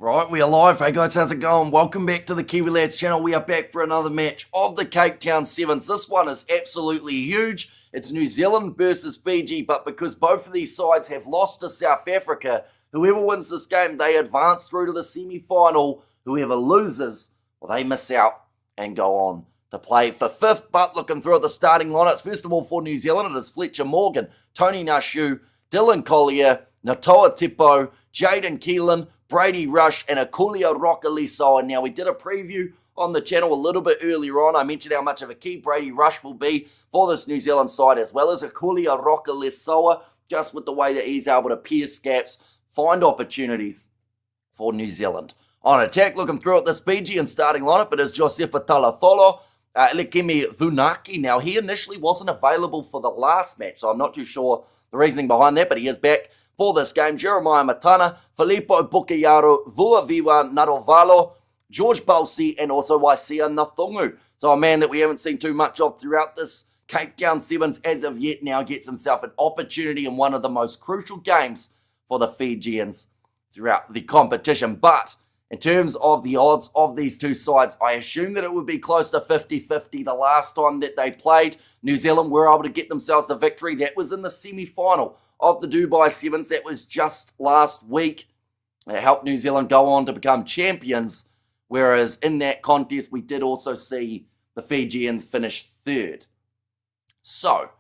Right, we are live. Hey guys, how's it going? Welcome back to the Kiwi Lads channel. We are back for another match of the Cape Town Sevens. This one is absolutely huge. It's New Zealand versus Fiji, but because both of these sides have lost to South Africa, whoever wins this game, they advance through to the semi-final. Whoever loses, well, they miss out and go on to play for fifth. But looking through at the starting lineups, first of all for New Zealand, it is Fletcher Morgan, Tony Nashu, Dylan Collier, Natoa Tipo, Jaden Keelan, Brady Rush, and Akulia Rokaliso. And now we did a preview on the channel a little bit earlier on. I mentioned how much of a key Brady Rush will be for this New Zealand side, as well as Akulia Rokaliso, just with the way that he's able to pierce gaps, find opportunities for New Zealand. On attack, looking through at this Fiji and starting lineup, it is Josefa Talatholo, Lekemi Vunaki. Now, he initially wasn't available for the last match, so I'm not too sure the reasoning behind that, but he is back for this game. Jeremiah Matana, Filippo Bukayaro, Vuaviwa Narovalo, George Balsi, and also Waisia Nathungu. So a man that we haven't seen too much of throughout this Cape Town Sevens as of yet now gets himself an opportunity in one of the most crucial games for the Fijians throughout the competition. But in terms of the odds of these two sides, I assume that it would be close to 50-50 the last time that they played. New Zealand were able to get themselves the victory. That was in the semi-final of the Dubai Sevens. That was just last week. It helped New Zealand go on to become champions, whereas in that contest we did also see the Fijians finish third. So,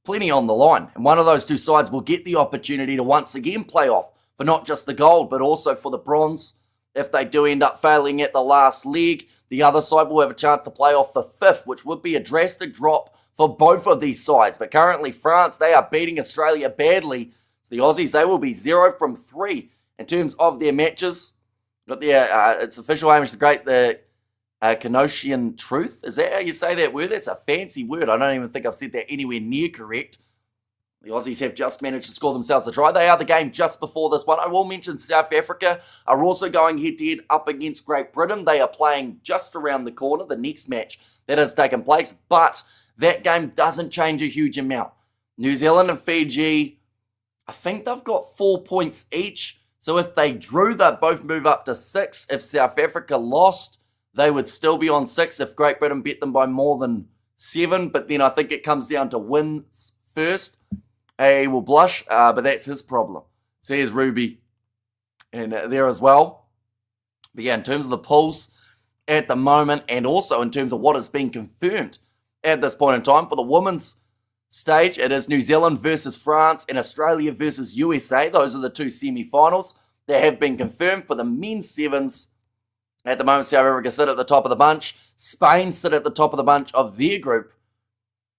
plenty on the line, and one of those two sides will get the opportunity to once again play off for not just the gold, but also for the bronze. If they do end up failing at the last leg, the other side will have a chance to play off for fifth, which would be a drastic drop for both of these sides. But currently, France, they are beating Australia badly. So the Aussies, they will be 0 from 3 in terms of their matches. Got their, it's official aim is to create the Canosian truth. Is that how you say that word? That's a fancy word. I don't even think I've said that anywhere near correct. The Aussies have just managed to score themselves a try. They are the game just before this one. I will mention South Africa are also going head-to-head up against Great Britain. They are playing just around the corner, the next match that has taken place. But that game doesn't change a huge amount. New Zealand and Fiji, I think they've got 4 points each. So if they drew, they'd both move up to 6. If South Africa lost, they would still be on 6 if Great Britain beat them by more than 7. But then I think it comes down to wins first. He will blush, but that's his problem. So here's Ruby in there as well. But yeah, in terms of the polls at the moment, and also in terms of what has been confirmed at this point in time for the women's stage, it is New Zealand versus France and Australia versus USA. Those are the two semi-finals that have been confirmed. For the men's sevens, at the moment, South Africa sit at the top of the bunch. Spain sit at the top of the bunch of their group.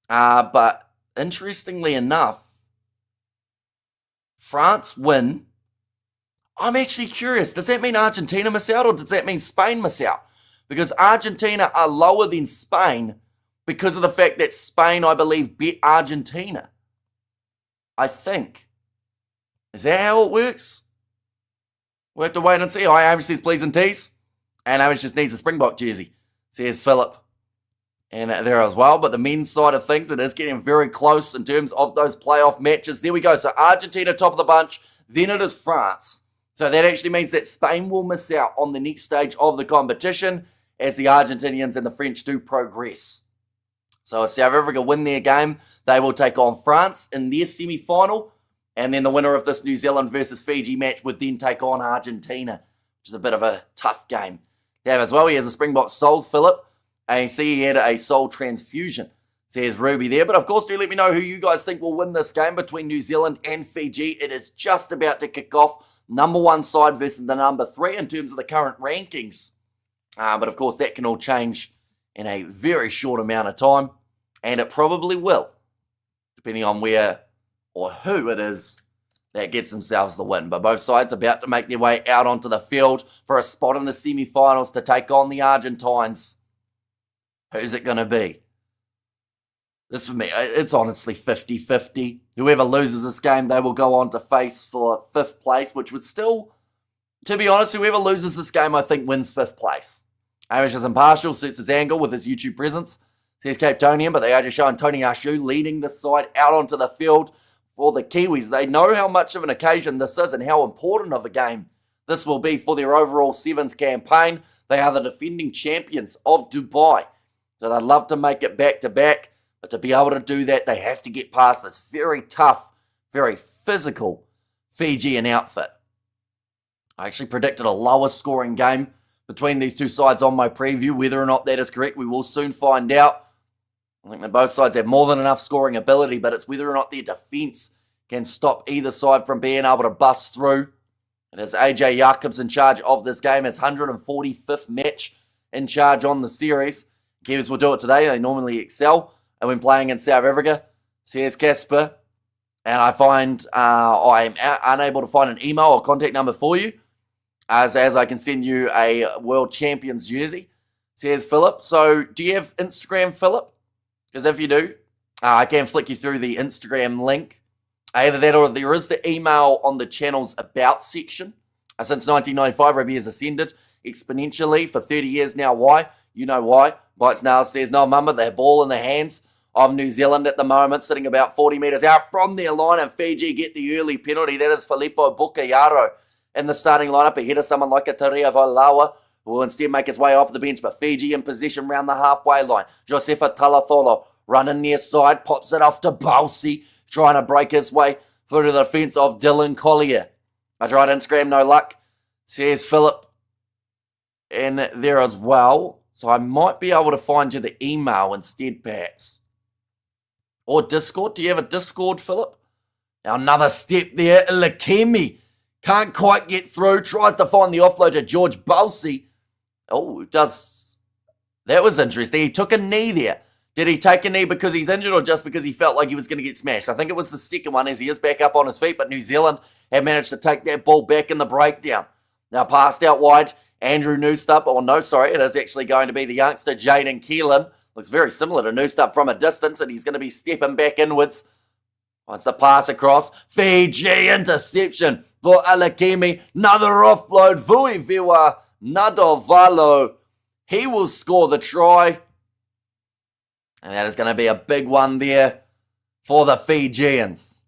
But interestingly enough, France win. I'm actually curious. Does that mean Argentina miss out, or does that mean Spain miss out? Because Argentina are lower than Spain because of the fact that Spain, I believe, beat Argentina. I think. Is that how it works? We'll have to wait and see. Hi, Amish says please and tease. And Amish just needs a Springbok jersey, says Philip. And there as well. But the men's side of things, it is getting very close in terms of those playoff matches. There we go. So Argentina top of the bunch. Then it is France. So that actually means that Spain will miss out on the next stage of the competition as the Argentinians and the French do progress. So if South Africa win their game, they will take on France in their semi-final. And then the winner of this New Zealand versus Fiji match would then take on Argentina, which is a bit of a tough game to have as well. He has a Springbok soul, Philip. And you see he had a soul transfusion, says Ruby there. But of course, do let me know who you guys think will win this game between New Zealand and Fiji. It is just about to kick off. Number 1 side versus the number 3 in terms of the current rankings. But of course, that can all change in a very short amount of time. And it probably will, depending on where or who it is that gets themselves the win. But both sides about to make their way out onto the field for a spot in the semi-finals to take on the Argentines. Who's it going to be? This for me, it's honestly 50-50. Whoever loses this game, they will go on to face for 5th place, which would still, to be honest, whoever loses this game, I think wins 5th place. Amish is impartial, suits his angle with his YouTube presence. Says Cape Tonian, but they are just showing Tony Ashu leading this side out onto the field for the Kiwis. They know how much of an occasion this is and how important of a game This will be for their overall Sevens campaign. They are the defending champions of Dubai. So they'd love to make it back-to-back, but to be able to do that, they have to get past this very tough, very physical Fijian outfit. I actually predicted a lower scoring game between these two sides on my preview. Whether or not that is correct, we will soon find out. I think that both sides have more than enough scoring ability, but it's whether or not their defence can stop either side from being able to bust through. It is AJ Jacobs in charge of this game. It's 145th match in charge on the series. Kiwis will do it today. They normally excel. And when playing in South Africa, says Casper, and I find I am unable to find an email or contact number for you, as I can send you a World Champions jersey, says Philip. So do you have Instagram, Philip? Because if you do, I can flick you through the Instagram link. Either that or there is the email on the channel's About section. Since 1995, Rugby has ascended exponentially for 30 years now. Why? You know why. Bites now says, no, mama, the ball in the hands of New Zealand at the moment, sitting about 40 metres out from their line, and Fiji get the early penalty. That is Filippo Bukayaro in the starting lineup ahead of someone like a Taria Valawa, who will instead make his way off the bench, but Fiji in position round the halfway line. Josefa Talatholo running near side, pops it off to Balsi, trying to break his way through to the defence of Dylan Collier. I tried Instagram, no luck, says Philip in there as well. So I might be able to find you the email instead, perhaps. Or Discord. Do you have a Discord, Philip? Now another step there. Lakemi can't quite get through. Tries to find the offload to George Balsi. Oh, does. That was interesting. He took a knee there. Did he take a knee because he's injured or just because he felt like he was going to get smashed? I think it was the second one as he is back up on his feet, but New Zealand have managed to take that ball back in the breakdown. Now passed out wide. Andrew Newstup. Oh, no, sorry. It is actually going to be the youngster, Jaden Keelan. Looks very similar to Newstup from a distance, and he's going to be stepping back inwards. Wants the pass across. Fiji interception for Alakimi. Another offload. Vuiviwa Nadovalo. He will score the try. And that is going to be a big one there for the Fijians.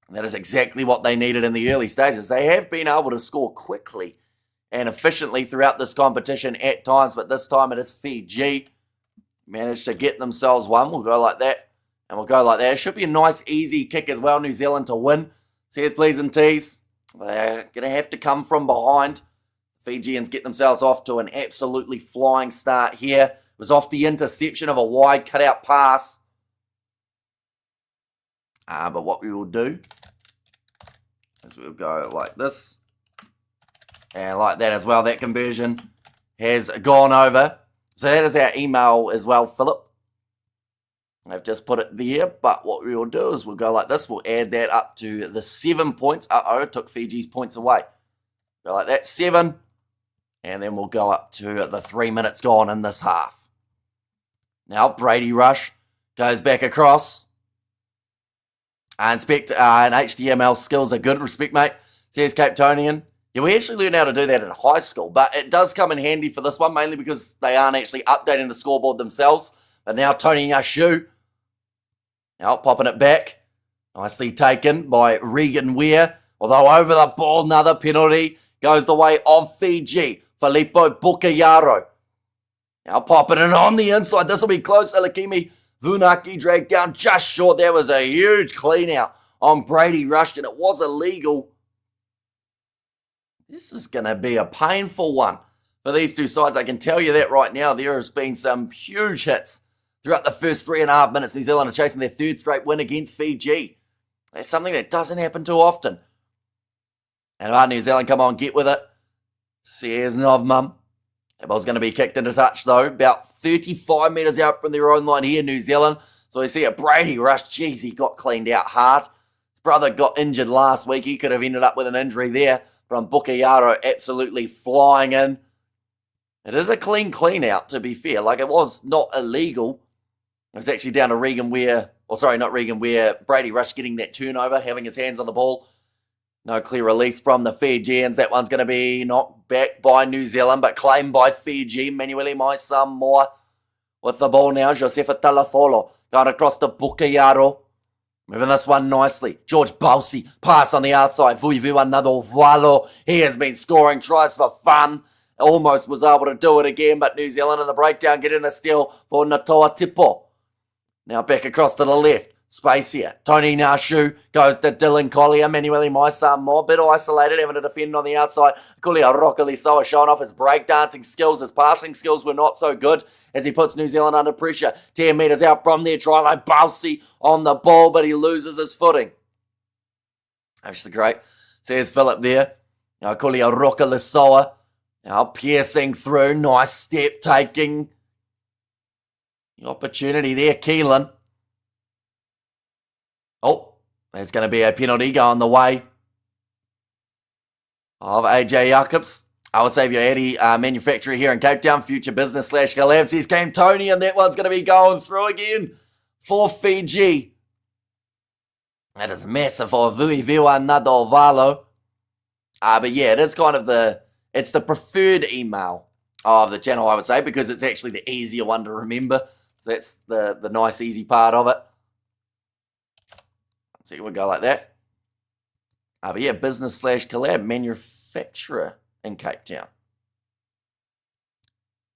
And that is exactly what they needed in the early stages. They have been able to score quickly and efficiently throughout this competition at times, but this time it is Fiji. Managed to get themselves one. We'll go like that, and we'll go like that. It should be a nice, easy kick as well, New Zealand to win. Says please and tease. They're going to have to come from behind. Fijians get themselves off to an absolutely flying start here. It was off the interception of a wide cutout pass. But what we will do is we'll go like this. And like that as well. That conversion has gone over. So that is our email as well, Philip. I've just put it there, but what we will do is we'll go like this. We'll add that up to the 7 points. Took Fiji's points away. Go like that, 7. And then we'll go up to the 3 minutes gone in this half. Now Brady Rush goes back across. And HTML skills are good. Respect, mate. Says Cape Tonian. Yeah, we actually learned how to do that in high school, but it does come in handy for this one, mainly because they aren't actually updating the scoreboard themselves. But now Tony Yashu, now popping it back. Nicely taken by Regan Weir. Although over the ball, another penalty goes the way of Fiji. Filippo Bukayaro. Now popping it on the inside. This will be close. Alakimi Vunaki dragged down just short. There was a huge clean out on Brady Rush, and it was illegal. This is going to be a painful one for these two sides. I can tell you that right now. There has been some huge hits throughout the first 3.5 minutes. New Zealand are chasing their third straight win against Fiji. That's something that doesn't happen too often. And New Zealand, come on, get with it. Says Novmum. That ball's going to be kicked into touch, though. About 35 metres out from their own line here, New Zealand. So we see a Brady Rush. Jeez, he got cleaned out hard. His brother got injured last week. He could have ended up with an injury there. From Bukayaro absolutely flying in. It is a clean out, to be fair. Like, it was not illegal. It was actually down to Regan Weir. Or sorry, not Regan Weir. Brady Rush getting that turnover, having his hands on the ball. No clear release from the Fijians. That one's going to be knocked back by New Zealand, but claimed by Fiji. Manueli Mai-Samoa with the ball now. Josefa Talafolo going across to Bukayaro. Moving this one nicely. George Balsi, pass on the outside. Vuivu another Valo. He has been scoring tries for fun. Almost was able to do it again, but New Zealand in the breakdown getting the steal for Natoa Tipo. Now back across to the left. Space here. Tony Nashu goes to Dylan Collier. Manueli Maisa more. Bit isolated, having to defend on the outside. Kulia Rokalisoa showing off his breakdancing skills. His passing skills were not so good as he puts New Zealand under pressure. 10 metres out from there. Try like Balsi on the ball, but he loses his footing. Actually great. Says Philip there. Now Kulia Rokalisoa. Now piercing through. Nice step taking. The opportunity there, Keelan. Oh, there's going to be a penalty going the way of AJ Jacobs. I will save your Eddie manufacturer here in Cape Town. Future business / collabs. Here's came Tony, and that one's going to be going through again for Fiji. That is massive for Vuiviwa Nadolvalo. But yeah, it is kind of it's the preferred email of the channel, I would say, because it's actually the easier one to remember. So that's the nice, easy part of it. So we'll go like that. But yeah, business / collab, manufacturer in Cape Town.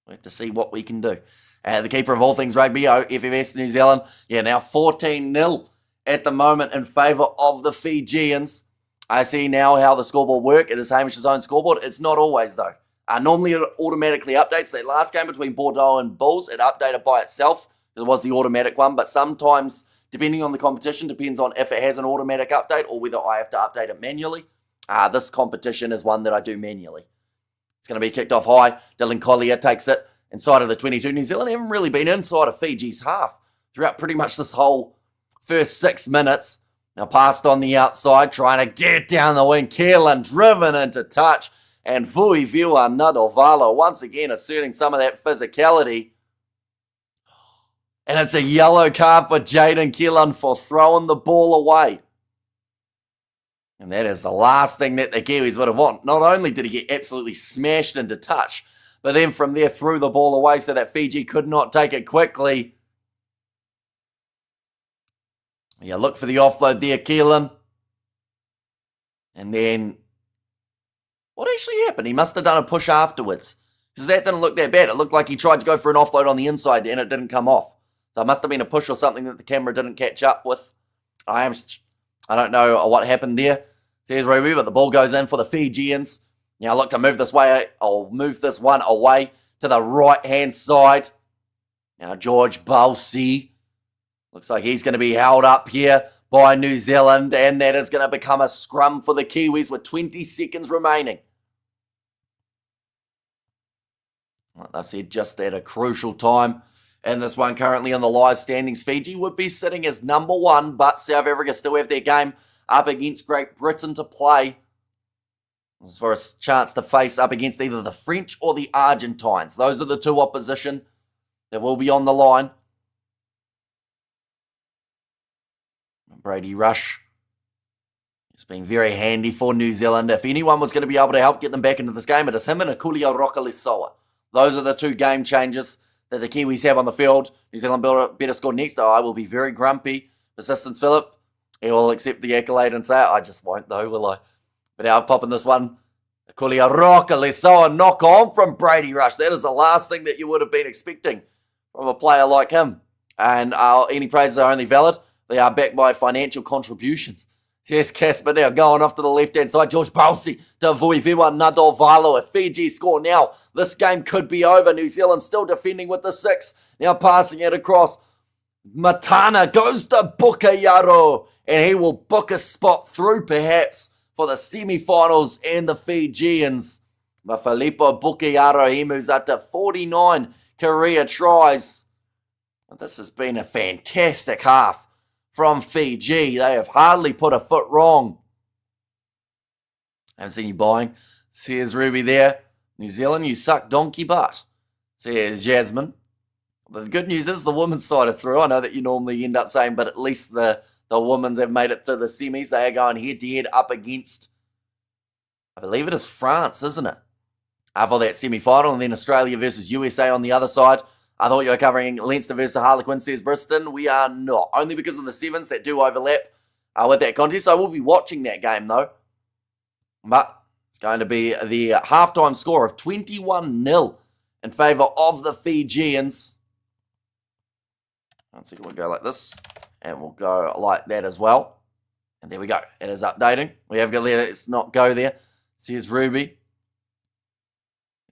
We have to see what we can do. The keeper of all things rugby, FFS New Zealand. Yeah, now 14-0 at the moment in favour of the Fijians. I see now how the scoreboard work. It is Hamish's own scoreboard. It's not always, though. Normally it automatically updates. That last game between Bordeaux and Bulls, it updated by itself. It was the automatic one, but sometimes, depending on the competition, depends on if it has an automatic update or whether I have to update it manually. This competition is one that I do manually. It's going to be kicked off high. Dylan Collier takes it inside of the 22. New Zealand haven't really been inside of Fiji's half throughout pretty much this whole first 6 minutes. Now passed on the outside, trying to get down the wing. Keelan driven into touch. And Vuiviwa Nadolvalo once again asserting some of that physicality. And it's a yellow card for Jaden Keelan for throwing the ball away. And that is the last thing that the Kiwis would have wanted. Not only did he get absolutely smashed into touch, but then from there threw the ball away so that Fiji could not take it quickly. Yeah, look for the offload there, Keelan. And then, what actually happened? He must have done a push afterwards. Because that didn't look that bad. It looked like he tried to go for an offload on the inside and it didn't come off. So it must have been a push or something that the camera didn't catch up with. I don't know what happened there. Says Rugby, but the ball goes in for the Fijians. Now look to move this way. I'll move this one away to the right-hand side. Now George Balsi. Looks like he's going to be held up here by New Zealand. And that is going to become a scrum for the Kiwis with 20 seconds remaining. Like I said, just at a crucial time. And this one currently on the live standings, Fiji would be sitting as number 1, but South Africa still have their game up against Great Britain to play. This is for a chance to face up against either the French or the Argentines. Those are the two opposition that will be on the line. Brady Rush. It's been very handy for New Zealand. If anyone was going to be able to help get them back into this game, it is him and Akulia Rokalisoa. Those are the two game changers that the Kiwis have on the field. New Zealand better score next. I will be very grumpy. Persistence Philip. He will accept the accolade and say, I just won't though, will I? But now I'm popping this one. Akulia Rokalisoa knock on from Brady Rush. That is the last thing that you would have been expecting from a player like him. And any praises are only valid. They are backed by financial contributions. Yes, Casper now going off to the left-hand side. George Balsi to Vuiviwa Nadolvalo. If Fiji score now, this game could be over. New Zealand still defending with the 6. Now passing it across. Matana goes to Bukayaro. And he will book a spot through perhaps for the semi-finals and the Fijians. But Filippo Bukayaro, he moves up to 49 career tries. This has been a fantastic half from Fiji. They have hardly put a foot wrong. I haven't seen you buying. Says Ruby there. New Zealand, you suck donkey butt. Says Jasmine. But the good news is the women's side are through. I know that you normally end up saying, but at least the women's have made it to the semis. They are going head-to-head up against, I believe it is France, isn't it? For that semi-final. And then Australia versus USA on the other side. I thought you were covering Leinster versus Harlequin, says Briston. We are not. Only because of the sevens that do overlap with that contest. I will be watching that game, though. But it's going to be the halftime score of 21-0 in favour of the Fijians. Once again, we'll go like this. And we'll go like that as well. And there we go. It is updating. We have got to let it not go there. Says Ruby.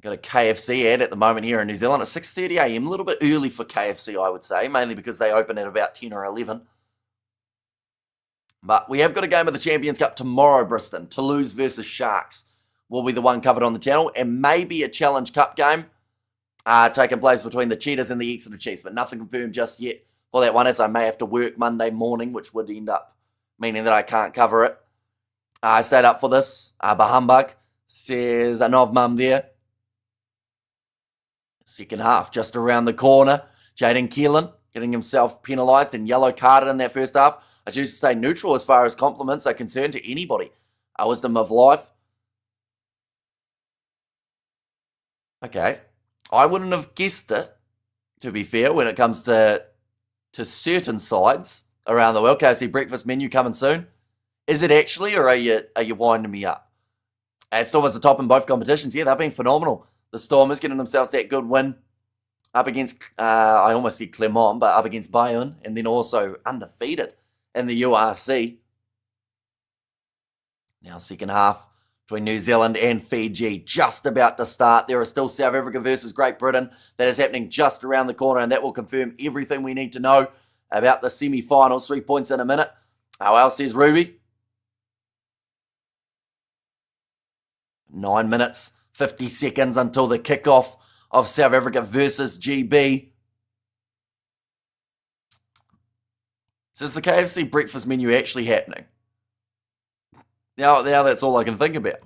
Got a KFC ad at the moment here in New Zealand at 6:30 a.m. A little bit early for KFC, I would say, mainly because they open at about 10 or 11. But we have got a game of the Champions Cup tomorrow, Briston. Toulouse versus Sharks will be the one covered on the channel, and maybe a Challenge Cup game taking place between the Cheetahs and the Exeter Chiefs, but nothing confirmed just yet for that one, as I may have to work Monday morning, which would end up meaning that I can't cover it. I stayed up for this. Bahumbug says a Nov Mum there. Second half, just around the corner. Jaden Keelan getting himself penalised and yellow carded in that first half. I choose to stay neutral as far as compliments are concerned to anybody. Wisdom of life. Okay. I wouldn't have guessed it, to be fair, when it comes to certain sides around the world. KFC breakfast menu coming soon. Is it actually, or are you winding me up? Storm was the top in both competitions. Yeah, they've been phenomenal. The Stormers getting themselves that good win up against, I almost said Clermont, but up against Bayonne, and then also undefeated in the URC. Now second half between New Zealand and Fiji just about to start. There is still South Africa versus Great Britain that is happening just around the corner, and that will confirm everything we need to know about the semi-finals. 3 points in a minute. How else says Ruby? 9 minutes. 50 seconds until the kickoff of South Africa versus GB. So is the KFC breakfast menu actually happening? Now that's all I can think about.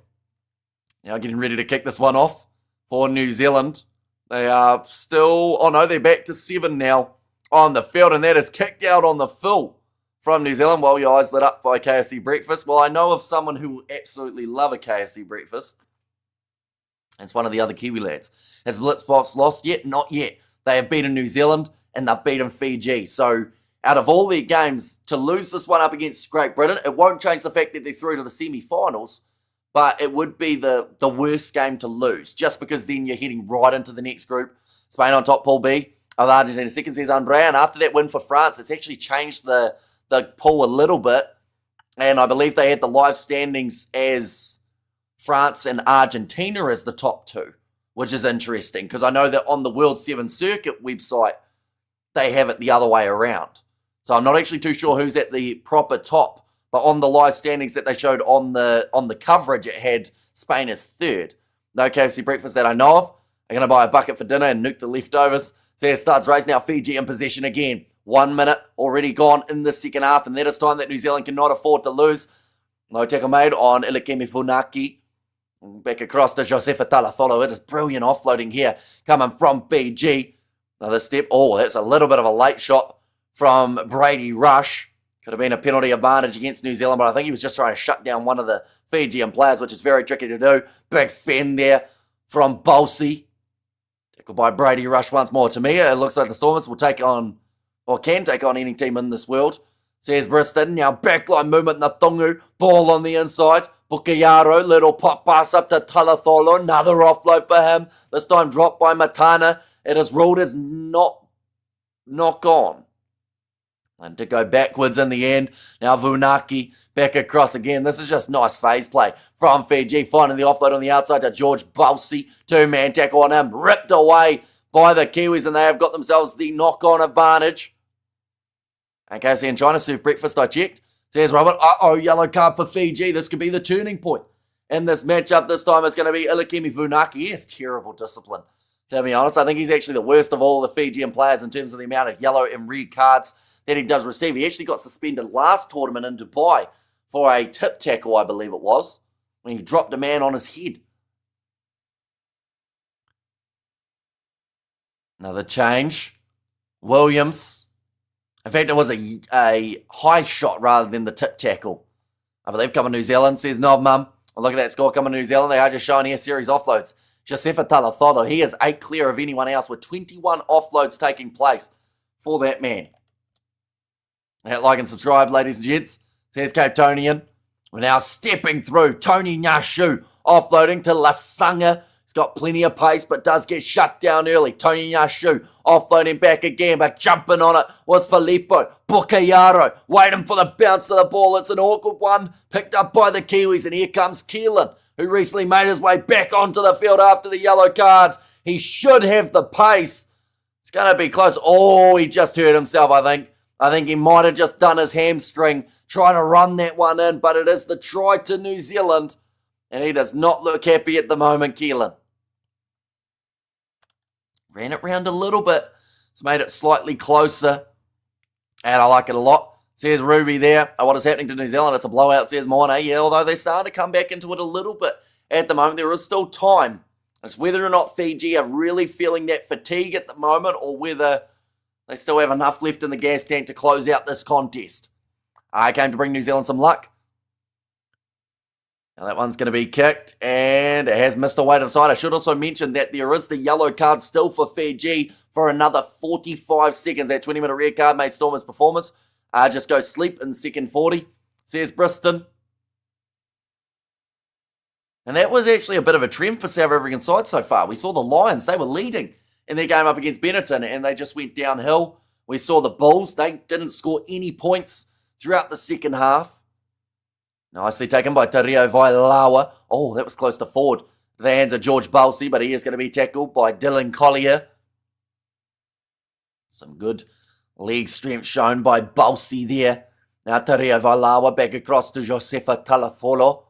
Now getting ready to kick this one off for New Zealand. They are still, oh no, they're back to 7 now on the field, and that is kicked out on the full from New Zealand. While your eyes lit up by KFC breakfast. Well, I know of someone who will absolutely love a KFC breakfast. It's one of the other Kiwi lads. Has Blitzbox lost yet? Not yet. They have beaten New Zealand and they've beaten Fiji. So out of all their games, to lose this one up against Great Britain, it won't change the fact that they're through to the semi-finals, but it would be the worst game to lose, just because then you're heading right into the next group. Spain on top, Pool B. Argentina second, says Andrea. And after that win for France, it's actually changed the pool a little bit. And I believe they had the live standings as France and Argentina as the top two, which is interesting because I know that on the World Seven Circuit website, they have it the other way around. So I'm not actually too sure who's at the proper top, but on the live standings that they showed on the coverage, it had Spain as third. No KFC breakfast that I know of. I'm going to buy a bucket for dinner and nuke the leftovers. So it starts race now. Fiji in possession again. 1 minute already gone in the second half, and that is time that New Zealand cannot afford to lose. No tackle made on Ilikemi Funaki. Back across to Josefa Talafolo. It is brilliant offloading here coming from Fiji. Another step. Oh, that's a little bit of a late shot from Brady Rush. Could have been a penalty advantage against New Zealand, but I think he was just trying to shut down one of the Fijian players, which is very tricky to do. Big fend there from Bolsey. Tackled by Brady Rush once more. To me, it looks like the Stormers will take on, or can take on any team in this world. Says Briston. Now backline movement, Natungu. Ball on the inside. Bukayaro, little pop pass up to Talatholo. Another offload for him. This time dropped by Matana. It is ruled as not gone. And to go backwards in the end. Now Vunaki back across again. This is just nice phase play from Fiji. Finding the offload on the outside to George Balsey. 2-man tackle on him. Ripped away by the Kiwis, and they have got themselves the knock-on advantage. And KFC in China serve breakfast, I checked. Says Robert, yellow card for Fiji. This could be the turning point in this matchup. This time it's going to be Ilikemi Vunaki. He has terrible discipline, to be honest. I think he's actually the worst of all the Fijian players in terms of the amount of yellow and red cards that he does receive. He actually got suspended last tournament in Dubai for a tip tackle, I believe it was, when he dropped a man on his head. Another change. Williams. In fact, it was a high shot rather than the tip tackle. I believe coming New Zealand, says Nob Mum. Well, look at that score coming New Zealand. They are just showing here series offloads. Josefa Talathodo, he is 8 clear of anyone else with 21 offloads taking place for that man. Hit like and subscribe, ladies and gents. Says Cape Tonian. We're now stepping through. Tony Nyashu offloading to Lasanga. He's got plenty of pace, but does get shut down early. Tony Nyashu offloading back again, but jumping on it was Filippo Bukayaro, waiting for the bounce of the ball. It's an awkward one, picked up by the Kiwis, and here comes Keelan, who recently made his way back onto the field after the yellow card. He should have the pace. It's going to be close. Oh, he just hurt himself, I think. I think he might have just done his hamstring trying to run that one in, but it is the try to New Zealand, and he does not look happy at the moment, Keelan. Ran it round a little bit. It's made it slightly closer, and I like it a lot. Says Ruby there. What is happening to New Zealand? It's a blowout, says Moana. Yeah, although they're starting to come back into it a little bit at the moment. There is still time. It's whether or not Fiji are really feeling that fatigue at the moment or whether they still have enough left in the gas tank to close out this contest. I came to bring New Zealand some luck. Now that one's going to be kicked, and it has missed the weight of side. I should also mention that there is the yellow card still for Fiji for another 45 seconds. That 20-minute red card made Stormer's performance. Just go sleep in second 40, says Briston. And that was actually a bit of a trend for South African side so far. We saw the Lions, they were leading in their game up against Benetton, and they just went downhill. We saw the Bulls, they didn't score any points throughout the second half. Nicely taken by Tario Vailawa. Oh, that was close to forward. To the hands of George Balsey, but he is going to be tackled by Dylan Collier. Some good leg strength shown by Balsey there. Now Tario Vailawa back across to Josefa Talatholo.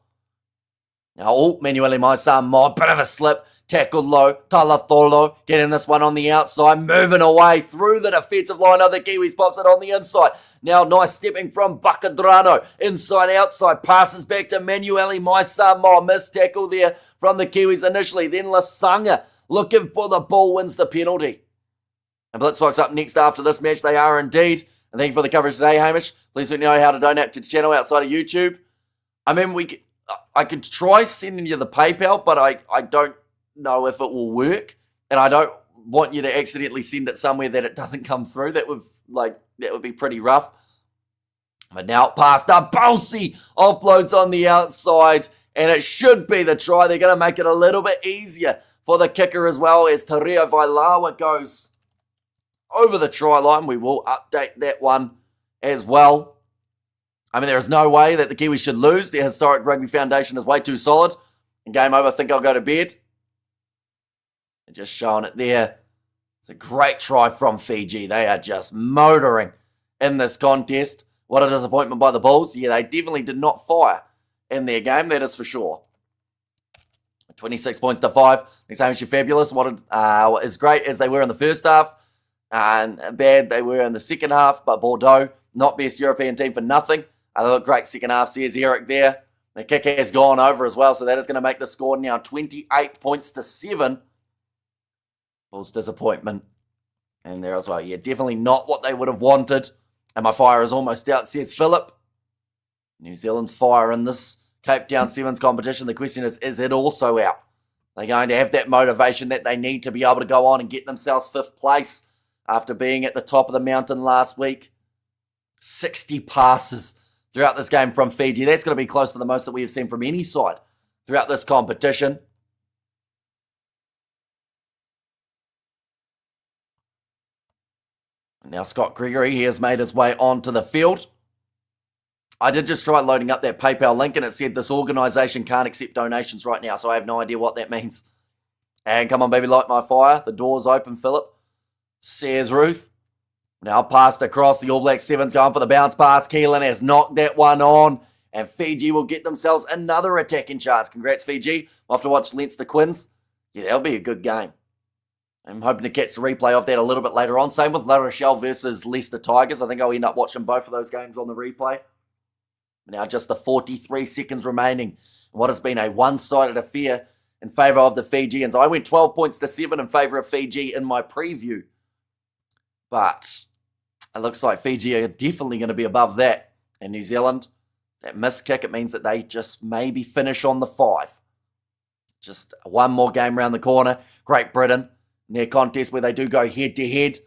Now, Manuele Maisamo, bit of a slip. Tackled low. Talatholo getting this one on the outside. Moving away through the defensive line of the Kiwis. Pops it on the inside. Now, nice stepping from Bacadrano. Inside, outside. Passes back to Manuele Maisamo. Missed tackle there from the Kiwis initially. Then Lasanga looking for the ball. Wins the penalty. And Blitzbox up next after this match. They are indeed. And thank you for the coverage today, Hamish. Please let me know how to donate to the channel outside of YouTube. I mean, I could try sending you the PayPal, but I don't know if it will work, and I don't want you to accidentally send it somewhere that it doesn't come through. That would be pretty rough. But now past up, Balsey offloads on the outside, and it should be the try. They're going to make it a little bit easier for the kicker as well as Tario Vailawa goes over the try line. We will update that one as well. I mean, there is no way that the Kiwis should lose. Their historic rugby foundation is way too solid. And game over, I think I'll go to bed. And just showing it there. It's a great try from Fiji. They are just motoring in this contest. What a disappointment by the Bulls. Yeah, they definitely did not fire in their game, that is for sure. 26 points to 5. Thanks, Hamish, you're fabulous. What as great as they were in the first half, and bad they were in the second half, but Bordeaux, not best European team for nothing. They look great second half, says Eric there. The kick has gone over as well, so that is going to make the score now 28 points to 7. Bulls disappointment. And there as well. Yeah, definitely not what they would have wanted. And my fire is almost out, says Philip. New Zealand's fire in this Cape Town Sevens competition. The question is it also out? They're going to have that motivation that they need to be able to go on and get themselves 5th place after being at the top of the mountain last week. 60 passes throughout this game from Fiji. That's going to be close to the most that we have seen from any side throughout this competition. Now Scott Gregory, he has made his way onto the field. I did just try loading up that PayPal link and it said this organisation can't accept donations right now, so I have no idea what that means. And come on, baby, light my fire. The door's open, Philip. Says Ruth. Now passed across, the All Black Sevens going for the bounce pass. Keelan has knocked that one on. And Fiji will get themselves another attacking chance. Congrats, Fiji. We'll have to watch Leinster Quins. Yeah, that'll be a good game. I'm hoping to catch the replay of that a little bit later on. Same with La Rochelle versus Leicester Tigers. I think I'll end up watching both of those games on the replay. Now just the 43 seconds remaining. What has been a one-sided affair in favour of the Fijians. I went 12 points to 7 in favour of Fiji in my preview. But it looks like Fiji are definitely going to be above that. And New Zealand, that missed kick, it means that they just maybe finish on the 5. just one more game around the corner. Great Britain in their contest where they do go head-to-head.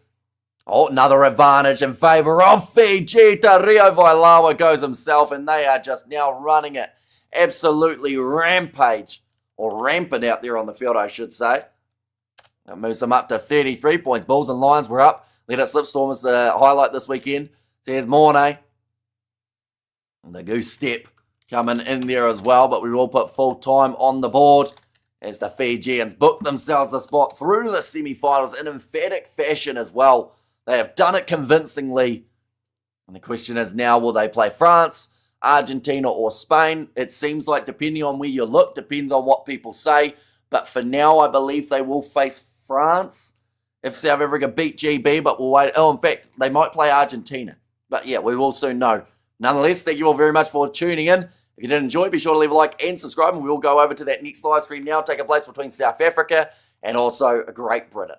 Oh, another advantage in favour of Fiji. Rio Vailawa goes himself, and they are just now running it. Absolutely rampage, or rampant out there on the field, I should say. That moves them up to 33 points. Bulls and Lions were up. Let It Slip Stormers highlight this weekend. There's Mornay. And the goose step coming in there as well, but we will put full time on the board as the Fijians book themselves a spot through to the semi-finals in emphatic fashion as well. They have done it convincingly. And the question is now, will they play France, Argentina, or Spain? It seems like, depending on where you look, depends on what people say. But for now, I believe they will face France if South Africa beat GB, but we'll wait. Oh, in fact, they might play Argentina. But yeah, we will soon know. Nonetheless, thank you all very much for tuning in. If you did enjoy, be sure to leave a like and subscribe, and we will go over to that next live stream now, taking place between South Africa and also Great Britain.